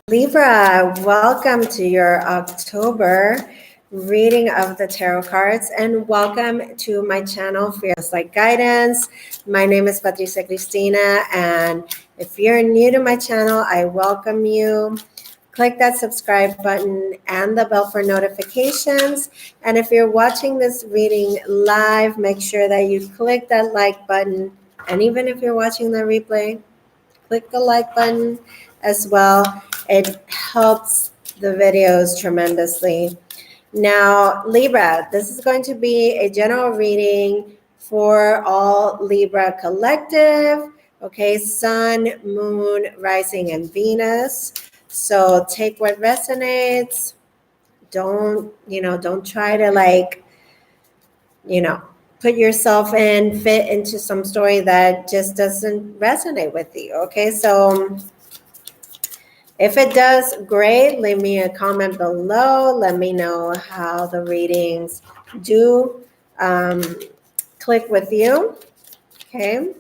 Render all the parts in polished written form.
Libra, welcome to your October reading of the tarot cards and welcome to my channel, Fearless Light Guidance. My name is Patricia Cristina, and if you're new to my channel, I welcome you. Click that subscribe button and the bell for notifications. And if you're watching this reading live, make sure that you click that like button. And even if you're watching the replay, click the like button as well. It helps the videos tremendously. Now, Libra, this is going to be a general reading for all Libra collective. Okay, Sun, Moon, Rising, and Venus. So take what resonates. Don't try to put yourself fit into some story that just doesn't resonate with you. Okay, so if it does, great. Leave me a comment below. Let me know how the readings do click with you. Okay.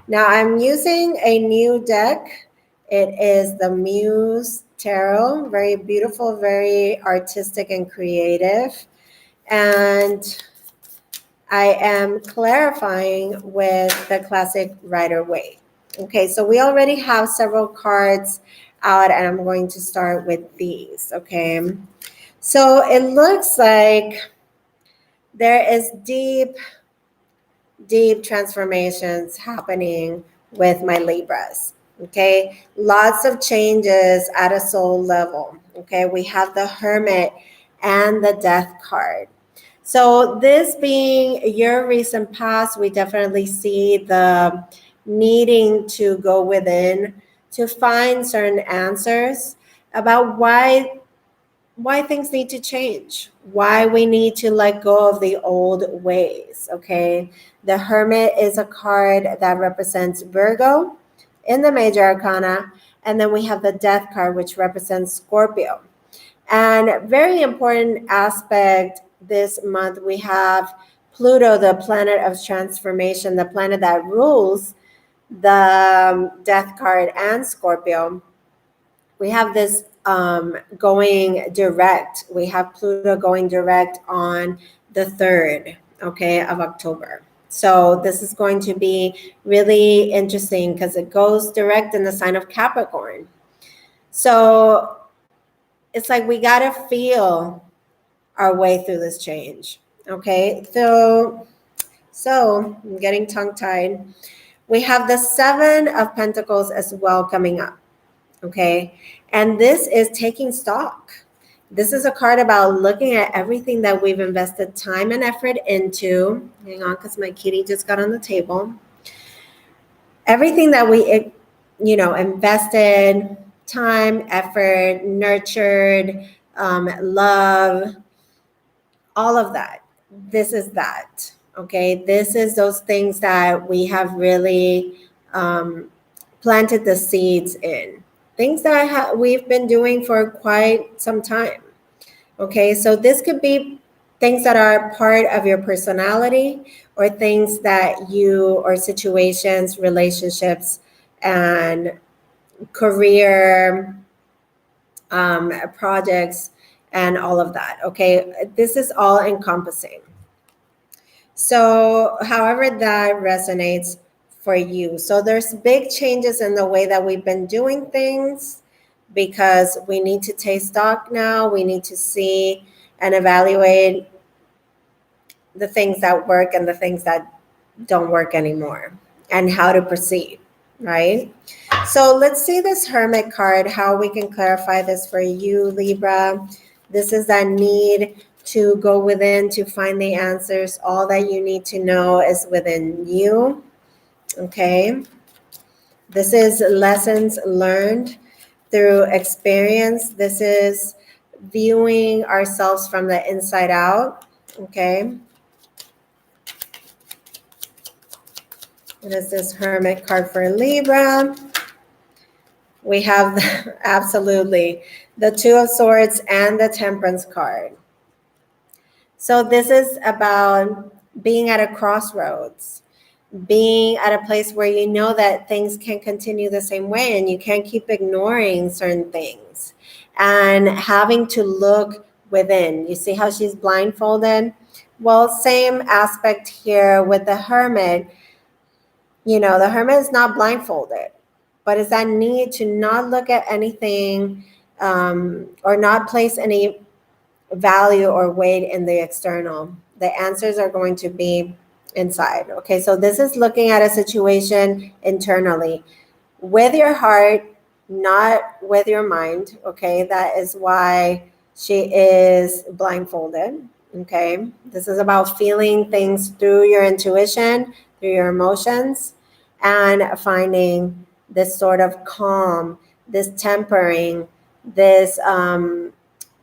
Now I'm using a new deck. It is the Muse Tarot. Very beautiful, very artistic and creative. And I am clarifying with the classic Rider-Waite. Okay, so we already have several cards out, and I'm going to start with these. Okay, so it looks like there is deep transformations happening with my Libras. Okay, lots of changes at a soul level. Okay, we have the Hermit and the Death card. So this being your recent past, we definitely see the needing to go within to find certain answers about why things need to change, why we need to let go of the old ways. Okay, the Hermit is a card that represents Virgo in the major arcana, and then we have the Death card, which represents Scorpio. And very important aspect this month, we have Pluto, the planet of transformation, the planet that rules the Death card and Scorpio. We have this going direct. We have Pluto going direct on the 3rd, okay, of October. So this is going to be really interesting because it goes direct in the sign of Capricorn. So it's like we got to feel our way through this change. Okay, so I'm getting tongue-tied. We have the 7 of Pentacles as well coming up. Okay, and this is taking stock. This is a card about looking at everything that we've invested time and effort into. Hang on, because my kitty just got on the table. Everything that we invested time, effort, nurtured, love, all of that. This is that. Okay, this is those things that we have really planted the seeds in. Things that we've been doing for quite some time. Okay, so this could be things that are part of your personality, or things that or situations, relationships, and career projects, and all of that. Okay, this is all encompassing. So however that resonates for you. So there's big changes in the way that we've been doing things, because we need to take stock now. We need to see and evaluate the things that work and the things that don't work anymore, and how to proceed, right? So let's see this Hermit card, how we can clarify this for you, Libra. This is that need to go within to find the answers. All that you need to know is within you. Okay, this is lessons learned through experience. This is viewing ourselves from the inside out. Okay, what is this Hermit card for Libra? We have absolutely the 2 of Swords and the Temperance card. So this is about being at a crossroads. being at a place where you know that things can continue the same way and you can't keep ignoring certain things and having to look within. You see how she's blindfolded? Well, same aspect here with the hermit. You know, the hermit is not blindfolded, but it's that need to not look at anything or not place any value or weight in the external. The answers are going to be inside. Okay, so this is looking at a situation internally with your heart, not with your mind. Okay, that is why she is blindfolded. Okay, this is about feeling things through your intuition, through your emotions, and finding this sort of calm, this tempering, this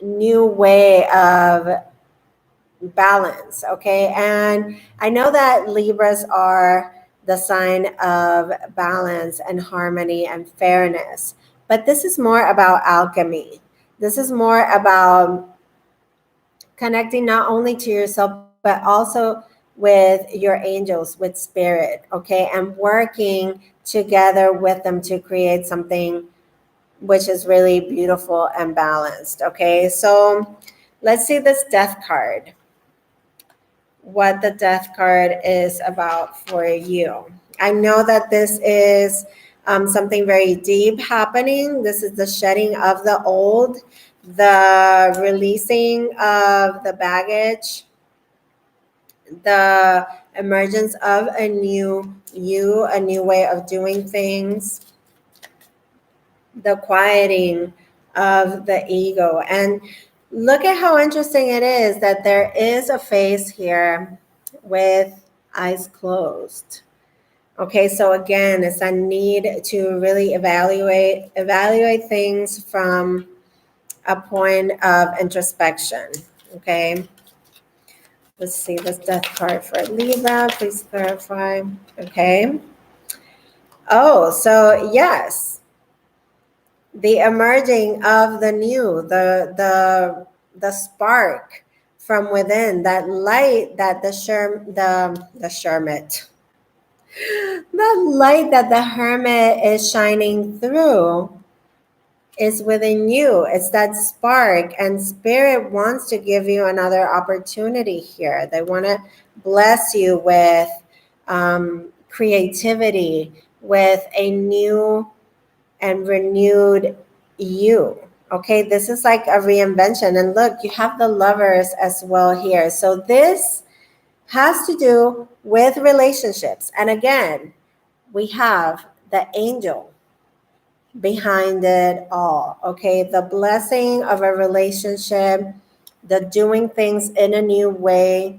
new way of balance. Okay, and I know that Libras are the sign of balance and harmony and fairness, but this is more about alchemy. This is more about connecting not only to yourself but also with your angels, with spirit. Okay, and working together with them to create something which is really beautiful and balanced. Okay, so let's see this death card, what the death card is about for you. I know that this is something very deep happening. This is the shedding of the old, the releasing of the baggage, the emergence of a new you, a new way of doing things, the quieting of the ego. And look at how interesting it is that there is a face here with eyes closed. Okay, so again, it's a need to really evaluate things from a point of introspection. Okay, let's see this death card for Libra. Please clarify. Okay. Oh, so yes, the emerging of the new, the spark from within, that light that the Shermit, the light that the hermit is shining through is within you. It's that spark, and spirit wants to give you another opportunity here. They want to bless you with creativity, with a new and renewed you. Okay, this is like a reinvention. And look, you have the lovers as well here. So this has to do with relationships. And again, we have the angel behind it all. Okay, the blessing of a relationship, the doing things in a new way,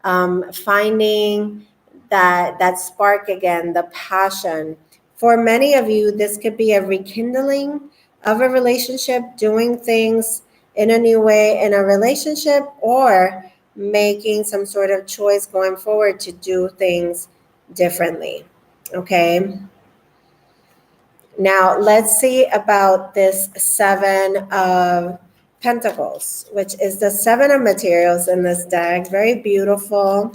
finding that spark again, the passion. For many of you, this could be a rekindling of a relationship, doing things in a new way in a relationship, or making some sort of choice going forward to do things differently. Okay. Now, let's see about this Seven of Pentacles, which is the Seven of Materials in this deck. Very beautiful.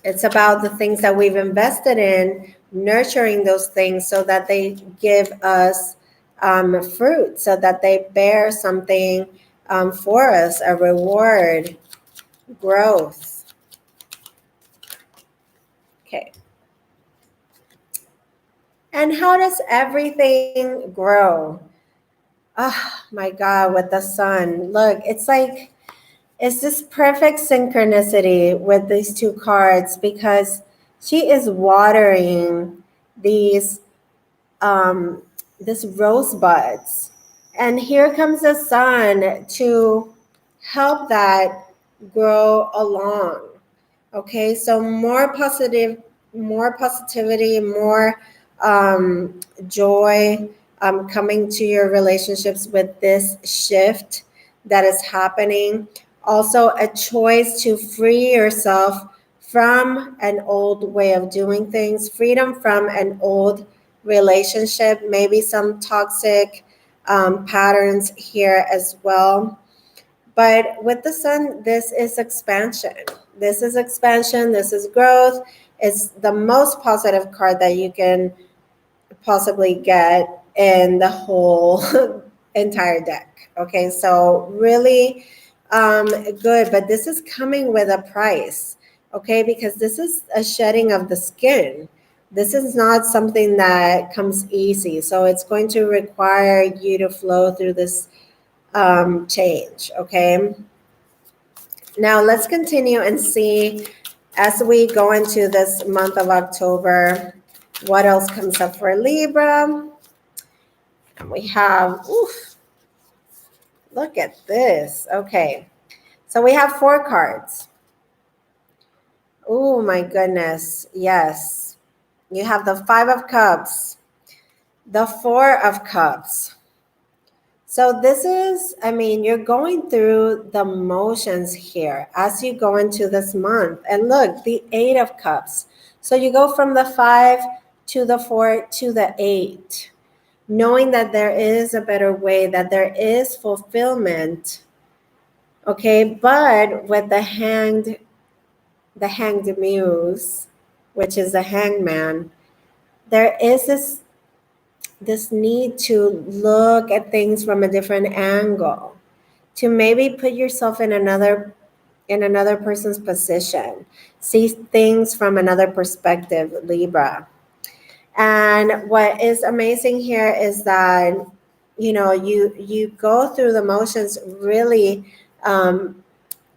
It's about the things that we've invested in, nurturing those things so that they give us fruit, so that they bear something for us, a reward, growth. Okay. And how does everything grow? Oh my God, with the sun. Look, it's like, it's this perfect synchronicity with these two cards, because she is watering these this rosebuds. And here comes the sun to help that grow along. Okay, so more positivity, more joy coming to your relationships with this shift that is happening. Also, a choice to free yourself from an old way of doing things, freedom from an old relationship, maybe some toxic patterns here as well. But with the sun, this is expansion. This is expansion. This is growth. It's the most positive card that you can possibly get in the whole entire deck. Okay, so really good, but this is coming with a price. Okay, because this is a shedding of the skin. This is not something that comes easy. So it's going to require you to flow through this change. Okay, now let's continue and see as we go into this month of October, what else comes up for Libra. And we have, oof, look at this. Okay, so we have 4 cards. Oh my goodness, yes. You have the 5 of Cups, the 4 of Cups. So this is, I mean, you're going through the motions here as you go into this month. And look, the 8 of Cups. So you go from the 5 to the 4 to the 8, knowing that there is a better way, that there is fulfillment. Okay, but with the hanged muse, which is the hangman, there is this need to look at things from a different angle, to maybe put yourself in another person's position, see things from another perspective, Libra. And what is amazing here is that you go through the motions really.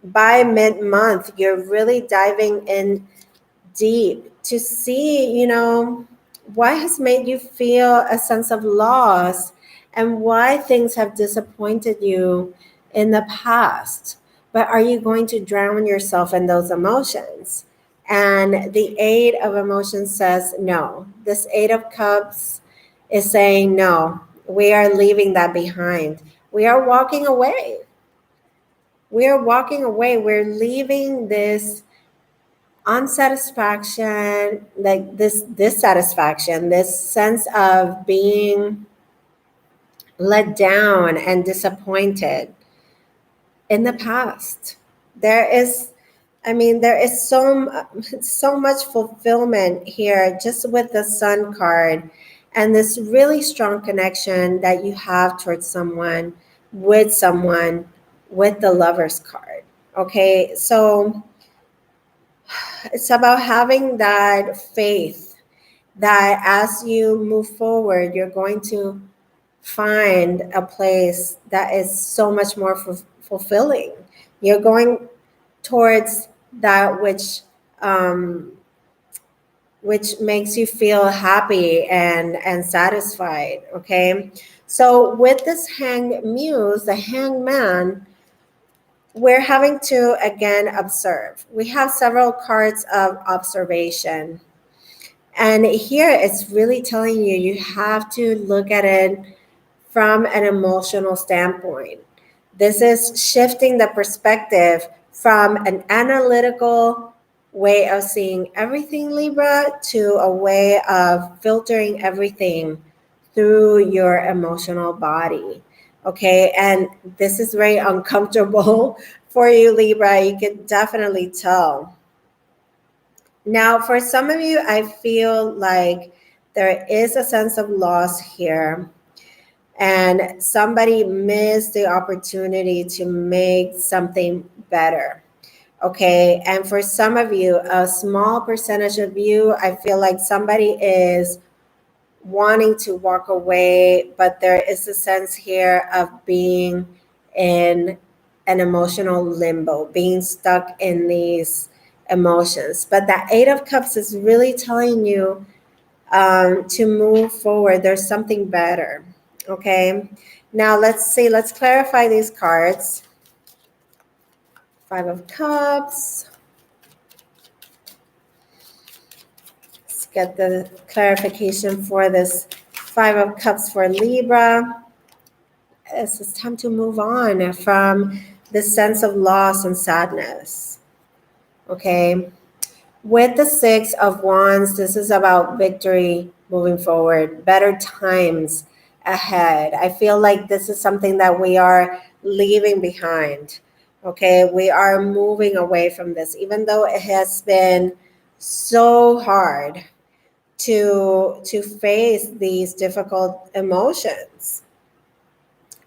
By mid-month, you're really diving in deep to see, what has made you feel a sense of loss and why things have disappointed you in the past. But are you going to drown yourself in those emotions? And the 8 of emotions says no. This 8 of cups is saying no. We are leaving that behind. We are walking away. We're leaving this unsatisfaction, like this dissatisfaction, this sense of being let down and disappointed in the past. There is so much fulfillment here just with the Sun card, and this really strong connection that you have towards someone, with the Lovers card. Okay, so it's about having that faith that as you move forward, you're going to find a place that is so much more fulfilling. You're going towards that which makes you feel happy and satisfied. Okay, so with this hanged muse, the hanged man, we're having to again observe. We have several cards of observation. And here it's really telling you have to look at it from an emotional standpoint. This is shifting the perspective from an analytical way of seeing everything, Libra, to a way of filtering everything through your emotional body. Okay, and this is very uncomfortable for you, Libra. You can definitely tell. Now, for some of you, I feel like there is a sense of loss here, and somebody missed the opportunity to make something better. Okay, and for some of you, a small percentage of you, I feel like somebody is wanting to walk away, but there is a sense here of being in an emotional limbo, being stuck in these emotions. But that 8 of cups is really telling you to move forward. There's something better. Okay, now let's clarify these cards. 5 of cups. Let's get the clarification for this 5 of cups for Libra. It's time to move on from the sense of loss and sadness. Okay. With the 6 of wands, this is about victory, moving forward, better times ahead. I feel like this is something that we are leaving behind. Okay, we are moving away from this, even though it has been so hard to face these difficult emotions.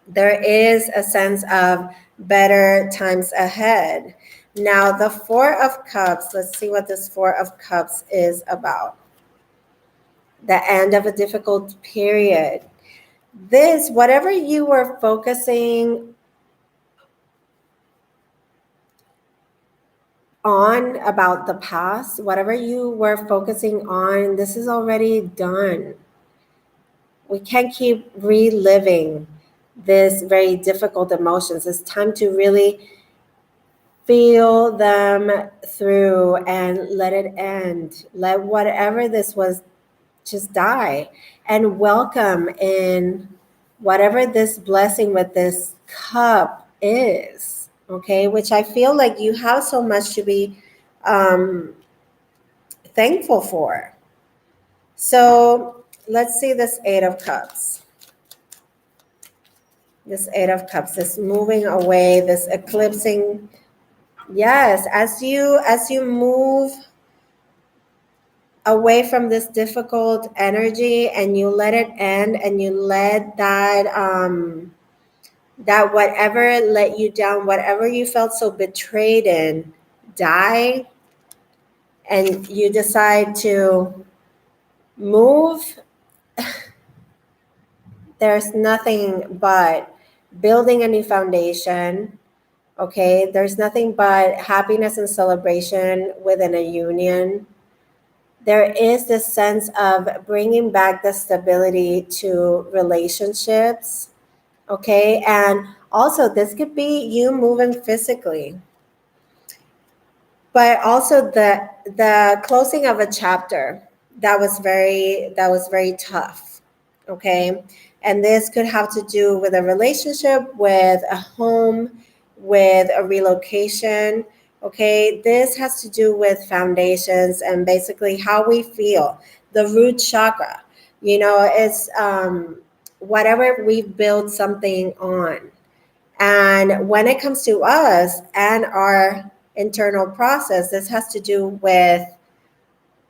There is a sense of better times ahead. Now, the Four of Cups, let's see what this Four of Cups is about. The end of a difficult period. This, whatever you were focusing on about the past, whatever you were focusing on, this is already done. We can't keep reliving this very difficult emotions. It's time to really feel them through and let it end. Let whatever this was just die and welcome in whatever this blessing with this cup is. Okay, which I feel like you have so much to be um, thankful for. So let's see this Eight of Cups. This Eight of Cups, this moving away, this eclipsing. Yes, as you move away from this difficult energy and you let it end and you let that whatever let you down, whatever you felt so betrayed in, die, and you decide to move, there's nothing but building a new foundation. Okay, there's nothing but happiness and celebration within a union. There is this sense of bringing back the stability to relationships. Okay, and also this could be you moving physically, but also the closing of a chapter that was very tough. Okay, and this could have to do with a relationship, with a home, with a relocation. Okay, this has to do with foundations and basically how we feel, the root chakra. It's whatever we build something on. And when it comes to us and our internal process, this has to do with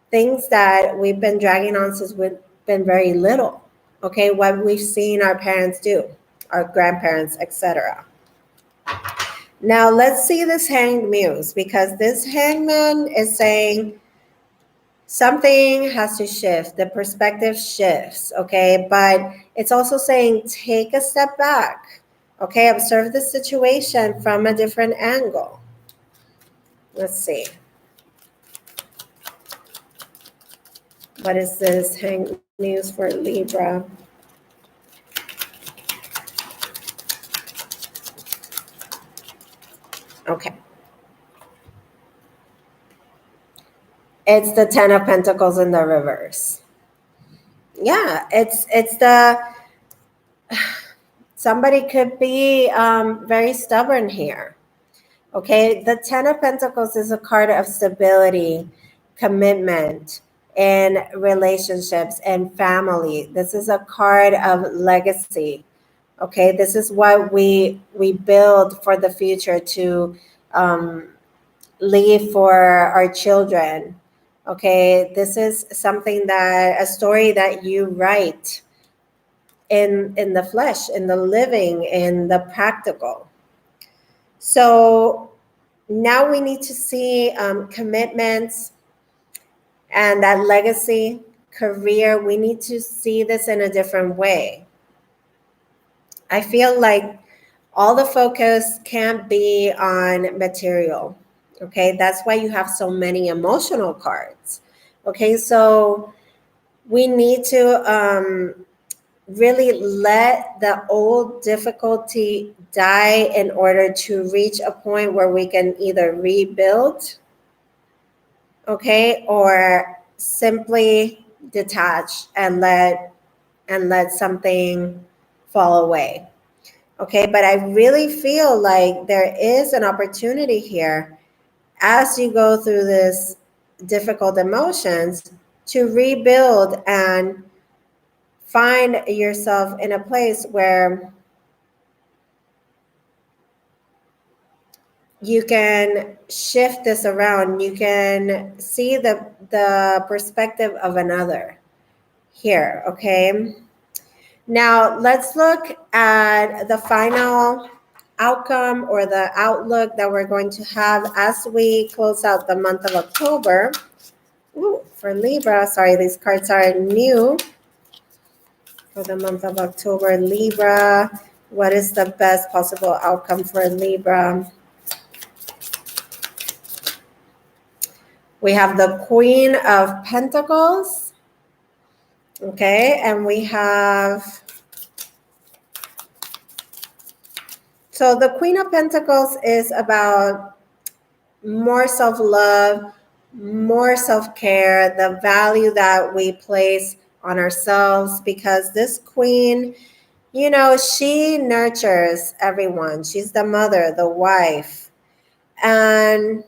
things that we've been dragging on since we've been very little. Okay, what we've seen our parents do, our grandparents, etc. Now let's see this hanged muse, because this hangman is saying something has to shift, the perspective shifts. Okay, but it's also saying take a step back. Okay, observe the situation from a different angle. Let's see. What is this hang news for Libra? Okay. It's the Ten of Pentacles in the reverse. Yeah, it's the somebody could be very stubborn here. Okay, the Ten of Pentacles is a card of stability, commitment, and relationships and family. This is a card of legacy. Okay, this is what we build for the future to leave for our children. Okay, this is something a story that you write in the flesh, in the living, in the practical. So now we need to see commitments and that legacy, career. We need to see this in a different way. I feel like all the focus can't be on material. Okay, that's why you have so many emotional cards. Okay, so we need to really let the old difficulty die in order to reach a point where we can either rebuild, okay, or simply detach and let something fall away. Okay, but I really feel like there is an opportunity here as you go through this difficult emotions to rebuild and find yourself in a place where you can shift this around. You can see the perspective of another here, okay? Now, let's look at the final outcome or the outlook that we're going to have as we close out the month of October. Ooh, for Libra, sorry, these cards are new for the month of October. Libra, what is the best possible outcome for Libra? We have the Queen of Pentacles, okay, and we have, so the Queen of Pentacles is about more self-love, more self-care, the value that we place on ourselves, because this queen, you know, she nurtures everyone. She's the mother, the wife, and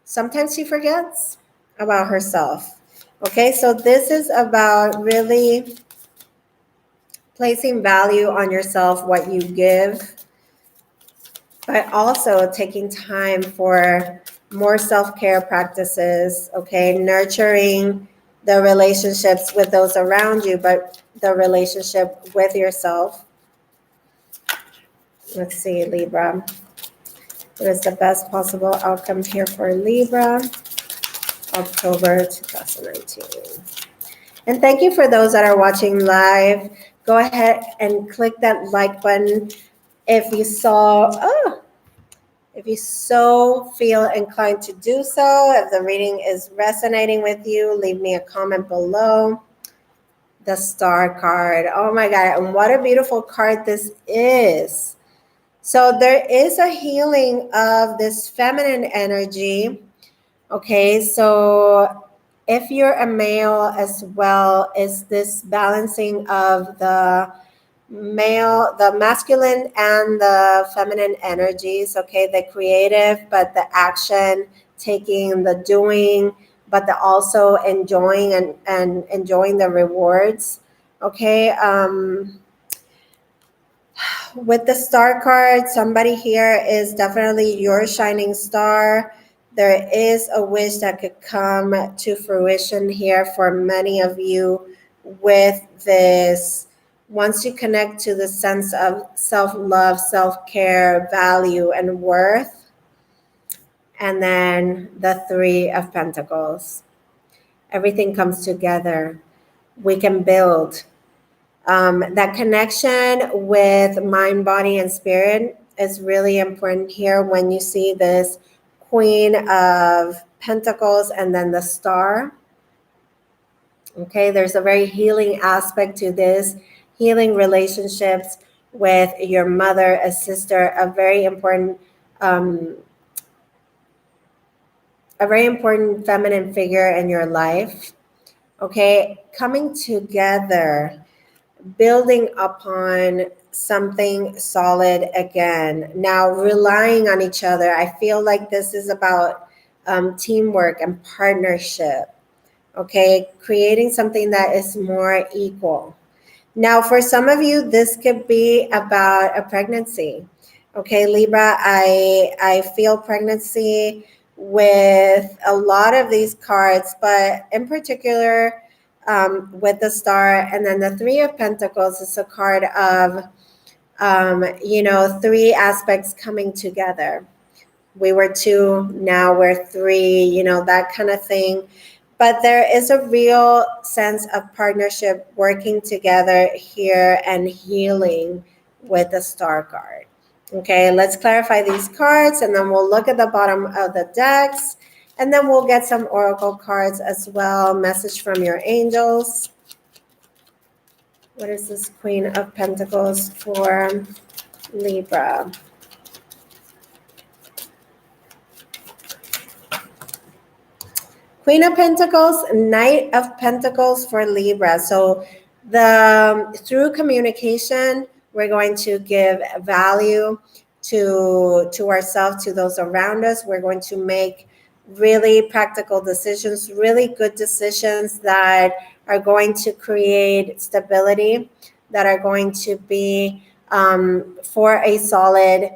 sometimes she forgets about herself. Okay, so this is about really placing value on yourself, what you give, but also taking time for more self-care practices, okay? Nurturing the relationships with those around you, but the relationship with yourself. Let's see, Libra. What is the best possible outcome here for Libra? October 2019. And thank you for those that are watching live. Go ahead and click that like button if you saw, if you so feel inclined to do so. If the reading is resonating with you, leave me a comment below. The Star card. Oh my God, and what a beautiful card this is. So there is a healing of this feminine energy. Okay, so if you're a male as well, is this balancing of the masculine and the feminine energies, okay? The creative, but the action, taking the doing, but the also enjoying and enjoying the rewards, okay? With the Star card, somebody here is definitely your shining star. There is a wish that could come to fruition here for many of you with this. Once you connect to the sense of self-love, self-care, value, and worth, and then the Three of Pentacles, everything comes together. We can build. That connection with mind, body, and spirit is really important here when you see this Queen of Pentacles and then the Star. Okay, there's a very healing aspect to this, healing relationships with your mother, a sister, a very important feminine figure in your life. Okay, coming together, building upon something solid again. Now, relying on each other. I feel like this is about teamwork and partnership. Okay, creating something that is more equal. Now, for some of you, this could be about a pregnancy. Okay, Libra, I feel pregnancy with a lot of these cards, but in particular, with the Star and then the Three of Pentacles is a card of, three aspects coming together. We were two, now we're three, that kind of thing. But there is a real sense of partnership, working together here and healing with the Star card. Okay, let's clarify these cards and then we'll look at the bottom of the decks and then we'll get some oracle cards as well. Message from your angels. What is this Queen of Pentacles for Libra? Queen of Pentacles, Knight of Pentacles for Libra. So through communication, we're going to give value to ourselves, to those around us. We're going to make really practical decisions, really good decisions that are going to create stability, that are going to be for a solid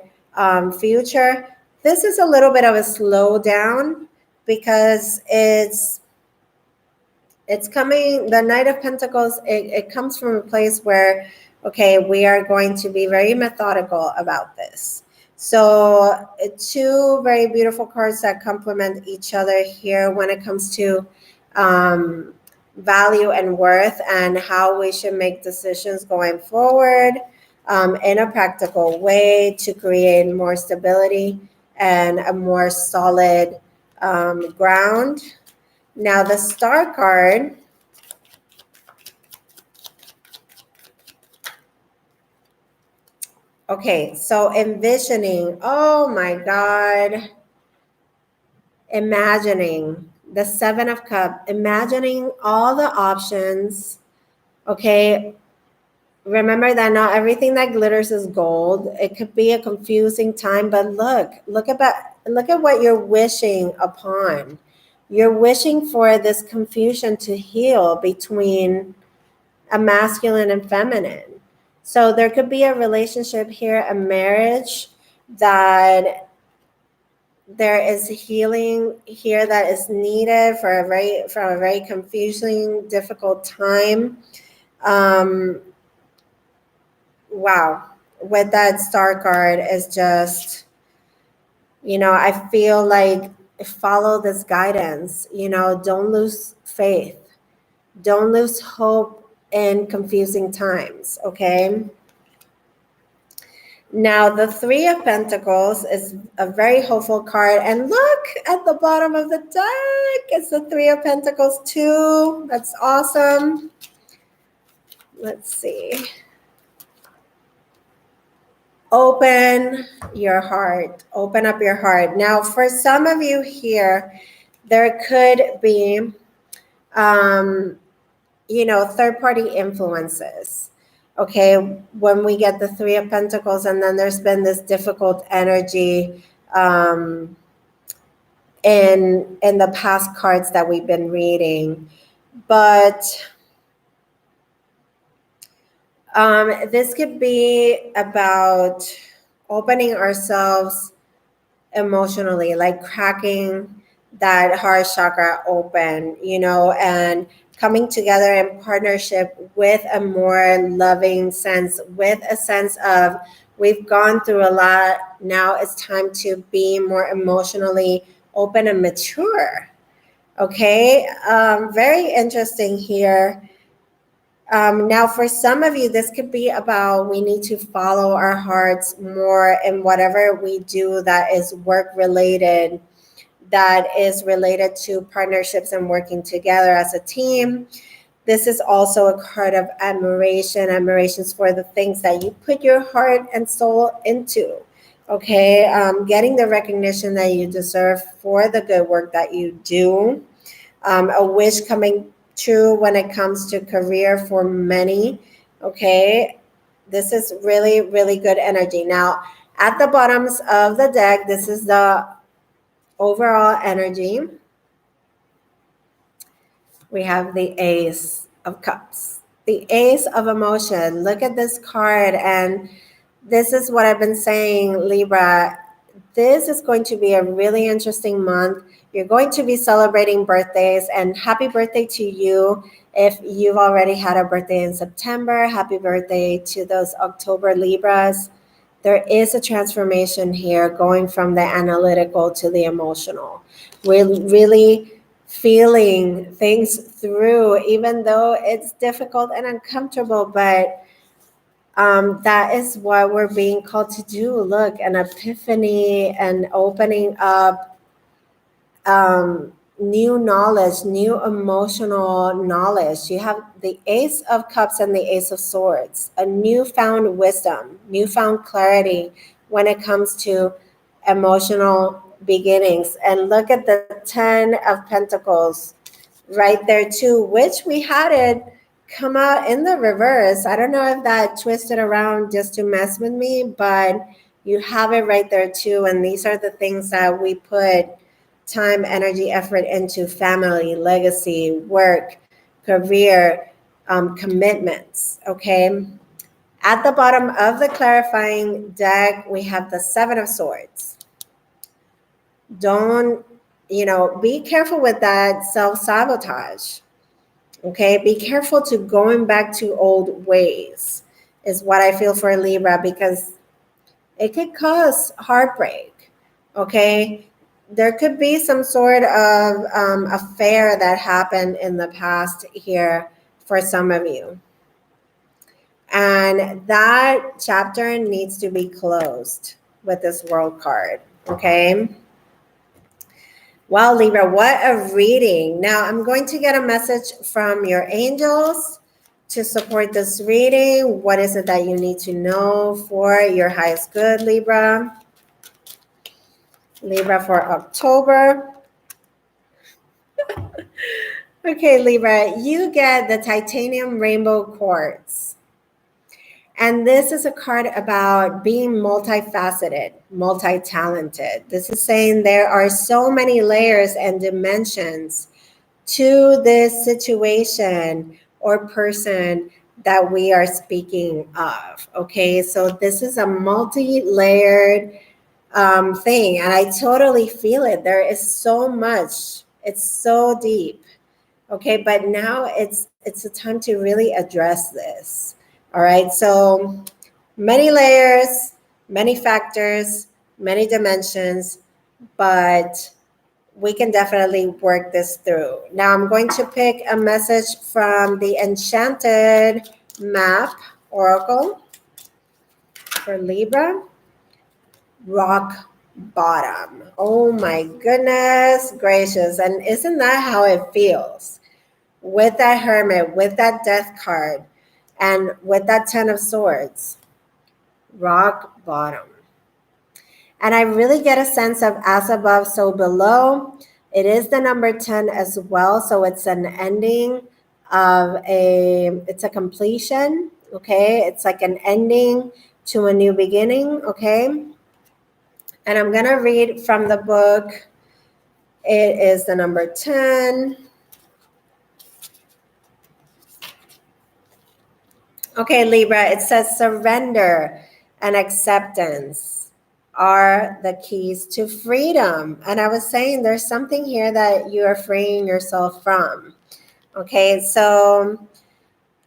future This is a little bit of a slowdown because it's coming, the Knight of Pentacles, it comes from a place where, okay, we are going to be very methodical about this. So two very beautiful cards that complement each other here when it comes to value and worth and how we should make decisions going forward in a practical way to create more stability and a more solid ground. Now the Star card, okay, so envisioning, oh my God, imagining the Seven of Cups, imagining all the options, okay? Remember that not everything that glitters is gold. It could be a confusing time, but look at what you're wishing upon. You're wishing for this confusion to heal between a masculine and feminine. So there could be a relationship here, a marriage, that there is healing here that is needed for a very confusing, difficult time. Wow, with that Star card is just, I feel like follow this guidance. Don't lose faith, don't lose hope in confusing times. Okay. Now, the Three of Pentacles is a very hopeful card. And look at the bottom of the deck. It's the Three of Pentacles too. That's awesome. Let's see. Open your heart. Open up your heart. Now, for some of you here, there could be, third-party influences. Okay, when we get the Three of Pentacles, and then there's been this difficult energy in the past cards that we've been reading. But this could be about opening ourselves emotionally, like cracking that heart chakra open, and coming together in partnership with a more loving sense, with a sense of we've gone through a lot. Now it's time to be more emotionally open and mature. Okay, very interesting here. Now, for some of you, this could be about we need to follow our hearts more in whatever we do that is work related, that is related to partnerships and working together as a team. This is also a card of admirations for the things that you put your heart and soul into. Okay, getting the recognition that you deserve for the good work that you do. A wish coming true when it comes to career for many. Okay, this is really, really good energy. Now, at the bottoms of the deck, this is the overall energy. We have the Ace of Cups, the Ace of Emotion. Look at this card, and this is what I've been saying, Libra. This is going to be a really interesting month. You're going to be celebrating birthdays, and happy birthday to you. If you've already had a birthday in September, happy birthday to those October Libras. There is a transformation here going from the analytical to the emotional. We're really feeling things through, even though it's difficult and uncomfortable, but that is what we're being called to do. Look, an epiphany and opening up new knowledge, new emotional knowledge. You have the Ace of Cups and the Ace of Swords, a newfound wisdom, newfound clarity when it comes to emotional beginnings. And look at the Ten of Pentacles right there too, which we had it come out in the reverse. I don't know if that twisted around just to mess with me, but you have it right there too. And these are the things that we put time, energy, effort into: family, legacy, work, career, commitments. Okay. At the bottom of the clarifying deck, we have the Seven of Swords. Don't, be careful with that self-sabotage. Okay, be careful to going back to old ways is what I feel for Libra, because it could cause heartbreak. Okay, there could be some sort of affair that happened in the past here for some of you, and that chapter needs to be closed with this world card. Okay. Wow, Libra, what a reading. Now I'm going to get a message from your angels to support this reading. What is it that you need to know for your highest good, Libra? Libra for October. Okay, Libra, you get the titanium rainbow quartz. And this is a card about being multifaceted, multi-talented. This is saying there are so many layers and dimensions to this situation or person that we are speaking of. Okay, so this is a multi-layered thing, and I totally feel it. There is so much. It's so deep. Okay, but now it's a time to really address this. All right, so many layers, many factors, many dimensions, but we can definitely work this through. Now I'm going to pick a message from the Enchanted Map Oracle for Libra. Rock bottom. Oh my goodness gracious. And isn't that how it feels? With that Hermit, with that Death card, and with that Ten of Swords. Rock bottom. And I really get a sense of as above, so below. It is the number 10 as well. So it's an ending of it's a completion. Okay. It's like an ending to a new beginning. Okay. And I'm going to read from the book. It is the number 10. Okay, Libra, it says surrender and acceptance are the keys to freedom. And I was saying there's something here that you are freeing yourself from. Okay, so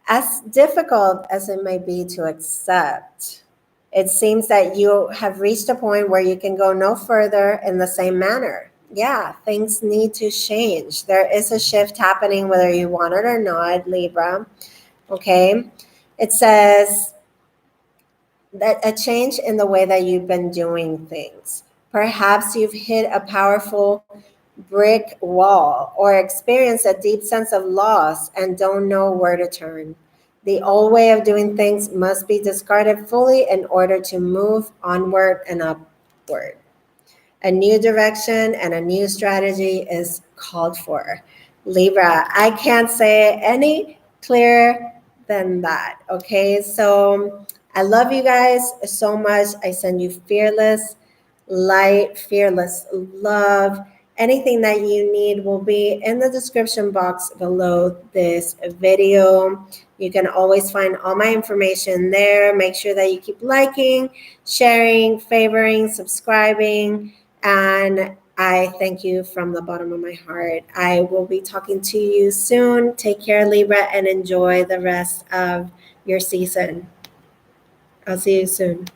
as difficult as it may be to accept, it seems that you have reached a point where you can go no further in the same manner. Yeah, things need to change. There is a shift happening whether you want it or not, Libra. Okay, it says that a change in the way that you've been doing things. Perhaps you've hit a powerful brick wall or experienced a deep sense of loss and don't know where to turn. The old way of doing things must be discarded fully in order to move onward and upward. A new direction and a new strategy is called for. Libra, I can't say it any clearer than that. Okay, so I love you guys so much. I send you fearless light, fearless love. Anything that you need will be in the description box below this video. You can always find all my information there. Make sure that you keep liking, sharing, favoring, subscribing, and I thank you from the bottom of my heart. I will be talking to you soon. Take care, Libra, and enjoy the rest of your season. I'll see you soon.